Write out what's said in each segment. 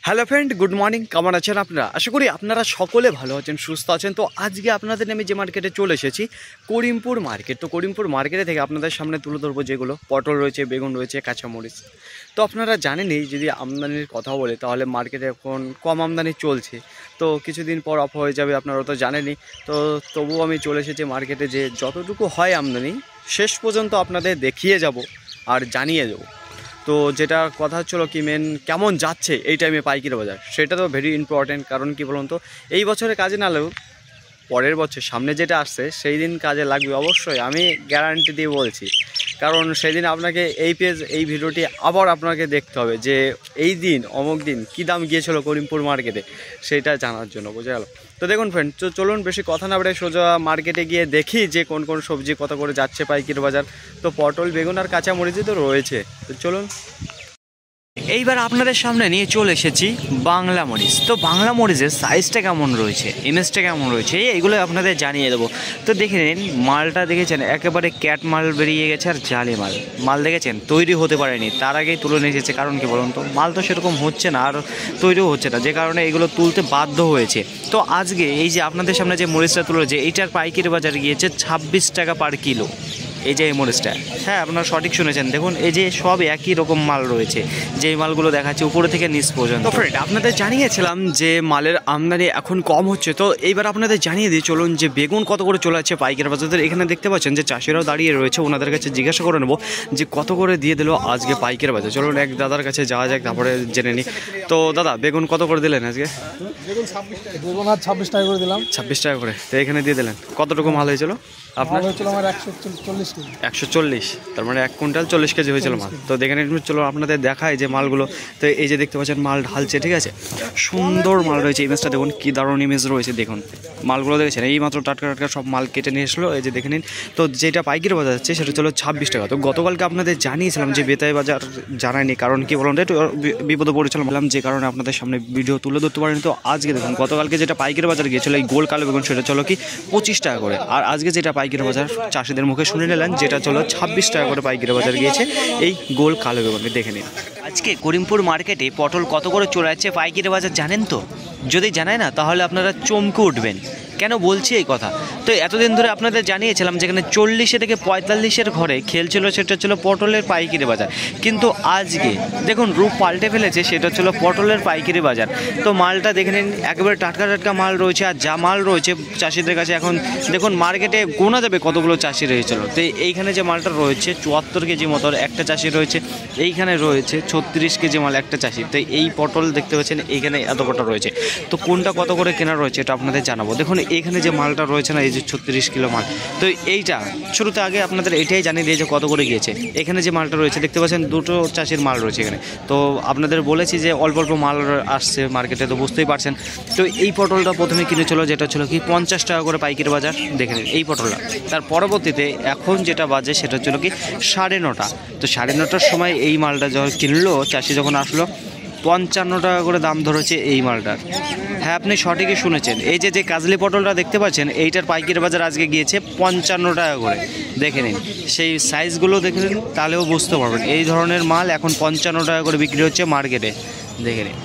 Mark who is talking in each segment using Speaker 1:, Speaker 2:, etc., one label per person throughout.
Speaker 1: Hello friend, good morning. কেমন আছেন আপনারা? আশা করি আপনারা সকলে ভালো আছেন, সুস্থ আছেন। তো আজকে আপনাদের আমি যে মার্কেটে চলে এসেছি, করিমপুর মার্কেট। তো করিমপুর মার্কেটে থেকে আপনাদের সামনে তুলে ধরবো যেগুলো পটল রয়েছে, বেগুন রয়েছে, কাঁচামরিচ। তো আপনারা জানেনই, যদি আমদানির কথা বলে তাহলে মার্কেটে এখন কম আমদানি চলছে। তো কিছুদিন পর অফ হয়ে যাবে, আপনারা তো জানেনই। তো তবুও আমি চলে এসেছি মার্কেটে, যে যতটুকু হয় আমদানি শেষ পর্যন্ত আপনাদের দেখিয়ে যাব আর জানিয়ে দেবো। তো যেটা কথা হচ্ছিলো কি, মেন কেমন যাচ্ছে এই টাইমে পাইকারি বাজার, সেটা তো ভেরি ইম্পর্ট্যান্ট। কারণ কি বলুন তো, এই বছরে কাজে না লাগলেও পরের বছর সামনে যেটা আসছে সেই দিন কাজে লাগবে অবশ্যই, আমি গ্যারান্টি দিয়ে বলছি। কারণ সেই দিন আপনাকে এই ভিডিওটি আবার আপনাকে দেখতে হবে, যে এই দিন অমুক দিন কী দাম গিয়েছিল করিমপুর মার্কেটে, সেটা জানার জন্য। বোঝা গেল? তো দেখুন ফ্রেন্ড, তো চলুন বেশি কথা না বলে সোজা মার্কেটে গিয়ে দেখি যে কোন কোন সবজি কত করে যাচ্ছে পাইকারি বাজার। তো পটল, বেগুন আর কাঁচামরিচই তো রয়েছে। তো চলুন, এইবার আপনাদের সামনে নিয়ে চলে এসেছি বাংলা মরিচ। তো বাংলা মরিচের সাইজটা কেমন রয়েছে, ইমেজটা কেমন রয়েছে, এইগুলো আপনাদের জানিয়ে দেবো। তো দেখে নিন, মালটা দেখেছেন একেবারে ক্যাট মাল বেরিয়ে গেছে, আর জালি মাল দেখেছেন তৈরি হতে পারেনি, তার আগেই তুলে নিয়ে এসেছে। কারণ কি বলুন তো, মাল তো সেরকম হচ্ছে না আর তৈরিও হচ্ছে না, যে কারণে এগুলো তুলতে বাধ্য হয়েছে। তো আজকে এই যে আপনাদের সামনে যে মরিচটা তুলেছে, এইটার পাইকারি বাজার গিয়েছে 26 টাকা পার কিলো। এই যে এই মরিচটা, হ্যাঁ আপনারা সঠিক শুনেছেন। দেখুন, এই যে সব একই রকম মাল রয়েছে, যেই মালগুলো দেখাচ্ছে উপরে থেকে নিচ পর্যন্ত। ফ্রেন্ড, আপনাদের জানিয়েছিলাম যে মালের আমদানি এখন কম হচ্ছে। তো এইবার আপনাদের জানিয়ে দিই, চলুন যে বেগুন কত করে চলে যাচ্ছে পাইকারি বাজার। এখানে দেখতে পাচ্ছেন যে চাষিরাও দাঁড়িয়ে রয়েছে, ওনাদের কাছে জিজ্ঞাসা করে নেবো যে কত করে দিয়ে দিল আজকে পাইকারি বাজার। চলুন এক দাদার কাছে যাওয়া যাক, তারপরে জেনে নিই। তো দাদা, বেগুন কত করে দিলেন আজকে?
Speaker 2: বেগুন 26 টাকা করে দিলাম।
Speaker 1: 26 টাকা করে, তো এখানে দিয়ে দিলেন। কতটুকু মাল হয়েছিল আপনার?
Speaker 2: হয়েছিল আমার 140 কেজি।
Speaker 1: 140, তার মানে 1 কুইন্টাল 40 কেজি হয়েছিল মাল। তো দেখে নিন, চলো আপনাদের দেখায় যে মালগুলো। তো এই যে দেখতে পাচ্ছেন মাল ঢালছে, ঠিক আছে, সুন্দর মাল রয়েছে। ইমেজটা দেখুন, কি দারুণ ইমেজ রয়েছে। দেখুন মালগুলো দেখেছেন, এই মাত্র টাটকা সব মাল কেটে নিয়ে এসলো। এই যে দেখে নিন। তো যেটা পাইকারি বাজার যাচ্ছে সেটা চলো 26 টাকা। তো গতকালকে আপনাদের জানিয়েছিলাম যে বেতাই বাজার জানায়নি, কারণ কি বলুন, একটু বিপদে পড়েছিলাম, যে কারণে আপনাদের সামনে ভিডিও তুলে ধরতে পারিনি। তো আজকে দেখুন, গতকালকে যেটা পাইকারি বাজার গিয়েছিল এই গোল কালো বেগুন, সেটা চলো কি 25 টাকা করে। আর আজকে যেটা পাইকারি বাজার চাষিদের মুখে শুনে নিলেন, যেটা চলো 26 টাকা করে পাইকারি বাজার গিয়েছে এই গোল কালো বেগুনকে। দেখে নিন আজকে করিমপুর মার্কেটে পটল কত করে চলে যাচ্ছে পাইকারি বাজার, জানেন তো? যদি জানায় না তাহলে আপনারা চমকে উঠবেন। কেন বলছি এই কথা? তো এতদিন ধরে আপনাদের জানিয়েছিলাম যেখানে 40 থেকে 45-এর ঘরে খেলছিল, সেটা ছিল পটলের পাইকারি বাজার। কিন্তু আজকে দেখুন রূপ পাল্টে ফেলেছে, সেটা ছিল পটলের পাইকারি বাজার। তো মালটা দেখে নিন, একেবারে টাটকা মাল রয়েছে। আর যা মাল রয়েছে চাষিদের কাছে, এখন দেখুন মার্কেটে গোনা যাবে কতগুলো চাষি রয়েছিল। তো এইখানে যে মালটা রয়েছে 74 কেজি মতো একটা চাষি রয়েছে, এইখানে রয়েছে 36 কেজি মাল একটা চাষি। তো এই পটল দেখতে পাচ্ছেন এইখানে এত কটা রয়েছে। তো কোনটা কত করে কেনা রয়েছে এটা আপনাদের জানাবো। দেখুন এখানে যে মালটা রয়েছে না, এই যে 36 কিলো মাল, তো এইটা শুরুতে আগে আপনাদের এটাই জানিয়ে দিয়েছে কত করে গিয়েছে। এখানে যে মালটা রয়েছে দেখতে পাচ্ছেন, দুটো চাষির মাল রয়েছে এখানে। তো আপনাদের বলেছি যে অল্প মাল আসছে মার্কেটে, তো বুঝতেই পারছেন। তো এই পটলটা প্রথমে কিনেছিল, যেটা ছিল কি 50 টাকা করে পাইকারি বাজার। দেখে নিন এই পটলটা। তার পরবর্তীতে এখন যেটা বাজে সেটা ছিল কি 9:30। তো 9:30টার সময় এই মালটা যখন কিনলো চাষি, যখন আসলো 55 টাকা করে দাম ধরেছে এই মালটার। হ্যাঁ, আপনি সঠিকই শুনেছেন। এই যে কাজলি পটলটা দেখতে পাচ্ছেন, এইটার পাইকারি বাজার আজকে গিয়েছে 55 টাকা করে। দেখে নিন সেই সাইজগুলো, দেখে নিন তাহলেও বুঝতে পারবেন। এই ধরনের মাল এখন 55 টাকা করে বিক্রি হচ্ছে মার্কেটে। দেখে নিন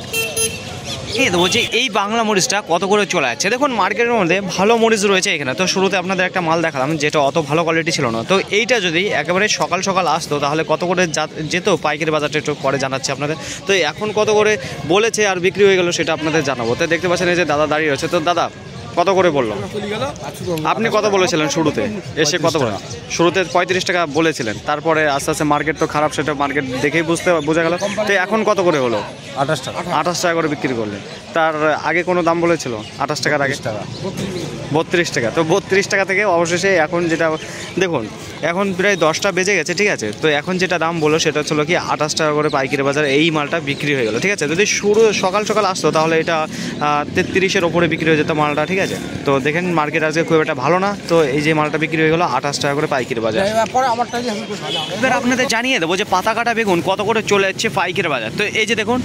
Speaker 1: দেবো যে এই বাংলা মরিচটা কত করে চলে যাচ্ছে। দেখুন মার্কেটের মধ্যে ভালো মরিচ রয়েছে এখানে। তো শুরুতে আপনাদের একটা মাল দেখালাম যেটা অত ভালো কোয়ালিটি ছিল না। তো এইটা যদি একেবারে সকাল আসতো তাহলে কত করে যেত পাইকারি বাজারটা একটু পরে জানাচ্ছি আপনাদের। তো এখন কত করে বলেছে আর বিক্রি হয়ে গেল সেটা আপনাদের জানাবো। তো দেখতে পাচ্ছেন এই যে দাদা দাঁড়িয়ে রয়েছে। তো দাদা কত করে বললো? আপনি কত বলেছিলেন শুরুতে এসে? কত করে? শুরুতে 35 টাকা বলেছিলেন, তারপরে আস্তে আস্তে মার্কেট তো খারাপ, সেটা মার্কেট দেখেই বোঝা গেল। তো এখন কত করে হলো? 28 টাকা করে বিক্রি করলেন। তার আগে কোনো দাম বলেছিল? 28 টাকার আগে 32 টাকা। তো 32 টাকা থেকে অবশেষে এখন যেটা দেখুন, এখন প্রায় 10টা বেজে গেছে, ঠিক আছে। তো এখন যেটা দাম বললো সেটা ছিল কি 28 টাকা করে পাইকারি বাজার এই মালটা বিক্রি হয়ে গেলো, ঠিক আছে। যদি সকাল আসতো তাহলে এটা 33-এর ওপরে বিক্রি হয়ে যেত মালটা, ঠিক আছে। তো দেখেন মার্কেট আজকে খুব একটা ভালো না। তো এই যে মালটা বিক্রি হয়ে গেলো 28 টাকা করে পাইকারি বাজার। এবার আপনাদের জানিয়ে দেবো যে পাতা কাটা বেগুন কত করে চলে যাচ্ছে পাইকারি বাজার। তো এই যে দেখুন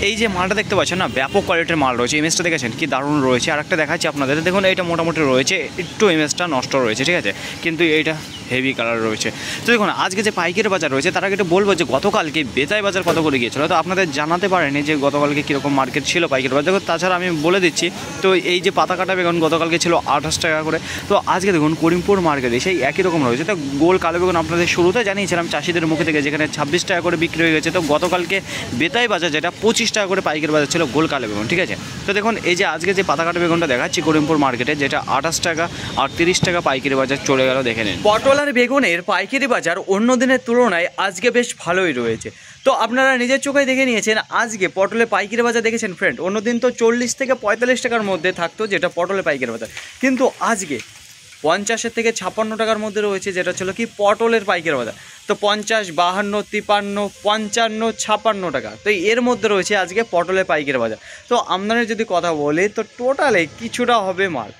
Speaker 1: এই যে মালটা দেখতে পাচ্ছেন না, ব্যাপক কোয়ালিটির মাল রয়েছে। ইমেজটা দেখেছেন কি দারুণ রয়েছে। আর একটা দেখাচ্ছি আপনাদের, দেখুন এইটা মোটামুটি রয়েছে, একটু ইমেজটা নষ্ট রয়েছে, ঠিক আছে, কিন্তু এইটা হেভি কালার রয়েছে। তো দেখুন আজকে যে পাইকারি বাজার রয়েছে তার আগে একটু বলবো যে গতকালকে বেতাই বাজার কত করে গিয়েছিল, তো আপনাদের জানাতে পারেনি যে গতকালকে কীরকম মার্কেট ছিল পাইকারি বাজার। তাছাড়া আমি বলে দিচ্ছি, তো এই যে পাতা কাটা বেগুন গতকালকে ছিল 28 টাকা করে, তো আজকে দেখুন করিমপুর মার্কেটে সেই একই রকম রয়েছে। তো গোল কালো বেগুন আপনাদের শুরুতে জানিয়েছিলাম চাষিদের মুখে থেকে, যেখানে 26 টাকা করে বিক্রি হয়ে গেছে। তো গতকালকে বেতাই বাজার যেটা 25 টাকা করে পাইকারি বাজার ছিল গোল কালো বেগুন, ঠিক আছে। তো দেখুন এই যে আজকে যে পাতা কাটা বেগুনটা দেখাচ্ছি করিমপুর মার্কেটে, যেটা 28 টাকা আর 30 টাকা পাইকারি বাজার চলে গেল, দেখে নিন। পটল আর বেগুনের পাইকারি বাজার অন্য দিনের তুলনায় আজকে বেশ ভালোই রয়েছে। তো আপনারা নিজের চোখে দেখে নিয়েছেন আজকে পটলের পাইকারি বাজার দেখেছেন ফ্রেন্ড। অন্যদিন তো 40 থেকে 45 টাকার মধ্যে থাকতো যেটা পটলের পাইকারি বাজার, কিন্তু আজকে 50 থেকে 56 টাকার মধ্যে রয়েছে, যেটা ছিল কি পটলের পাইকারি বাজার। তো 50, 52, 53, 55, 56 টাকা, তো এর মধ্যে রয়েছে আজকে পটলের পাইকারি বাজার। তো আমদানির যদি কথা বলি তো টোটালে কিছুটা হবে মাল,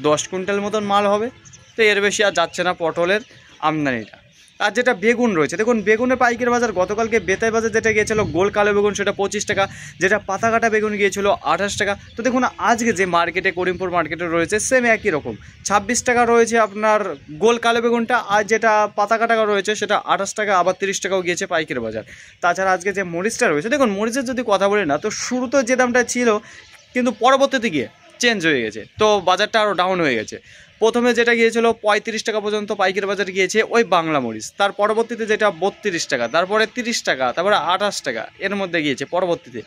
Speaker 1: 10 কুইন্টাল মতন মাল হবে। তো এর বেশি আর যাচ্ছে না পটলের আমদানিটা। আর যেটা বেগুন রয়েছে, দেখুন বেগুনের পাইকারি বাজার গতকালকে বেতাই বাজার যেটা গিয়েছিল গোল কালো বেগুন সেটা 25 টাকা, যেটা পাতা কাটা বেগুন গিয়েছিল 28 টাকা। তো দেখুন আজকে যে মার্কেটে করিমপুর মার্কেটে রয়েছে সেম একই রকম 26 টাকা রয়েছে আপনার গোল কালো বেগুনটা, আর যেটা পাতা কাটা রয়েছে সেটা 28 টাকা, আবার 30 টাকাও গিয়েছে পাইকারি বাজার। তাছাড়া আজকে যে মরিচটা রয়েছে, দেখুন মরিচের যদি কথা বলি না, তো শুরুতে যে দামটা ছিল কিন্তু পরবর্তীতে গিয়ে চেঞ্জ হয়ে গেছে, তো বাজারটা আরও ডাউন হয়ে গেছে। প্রথমে যেটা গিয়েছিল 35 টাকা পর্যন্ত পাইকারি বাজার গিয়েছে ওই বাংলা মরিচ, তার পরবর্তীতে যেটা 32 টাকা, তারপরে 30 টাকা, তারপরে 28 টাকা এর মধ্যে গিয়েছে পরবর্তীতে।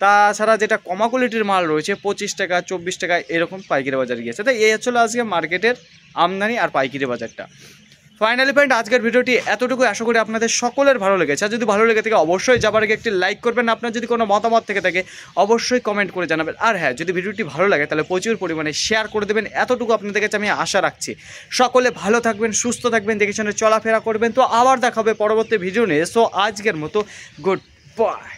Speaker 1: তাছাড়া যেটা কমা কোয়ালিটির মাল রয়েছে 25 টাকা, 24 টাকা এরকম পাইকারি বাজার গিয়েছে। তো এই হচ্ছিল আজকে মার্কেটের আমদানি আর পাইকারি বাজারটা। ফাইনালি ফ্রেন্ড আজকের ভিডিওটি এতটুকু, আশা করি আপনাদের সকলের ভালো লেগেছে। আর যদি ভালো লেগে থাকে অবশ্যই যাবার আগে একটি লাইক করবেন, আপনার যদি কোনো মতামত থেকে থাকে অবশ্যই কমেন্ট করে জানাবেন। আর হ্যাঁ, যদি ভিডিওটি ভালো লাগে তাহলে প্রচুর পরিমাণে শেয়ার করে দেবেন, এতটুকু আপনাদের কাছে আমি আশা রাখছি। সকলে ভালো থাকবেন, সুস্থ থাকবেন, দেখে শুনে চলাফেরা করবেন। তো আবার দেখা হবে পরবর্তী ভিডিও নিয়ে। সো আজকের মতো গুড বাই।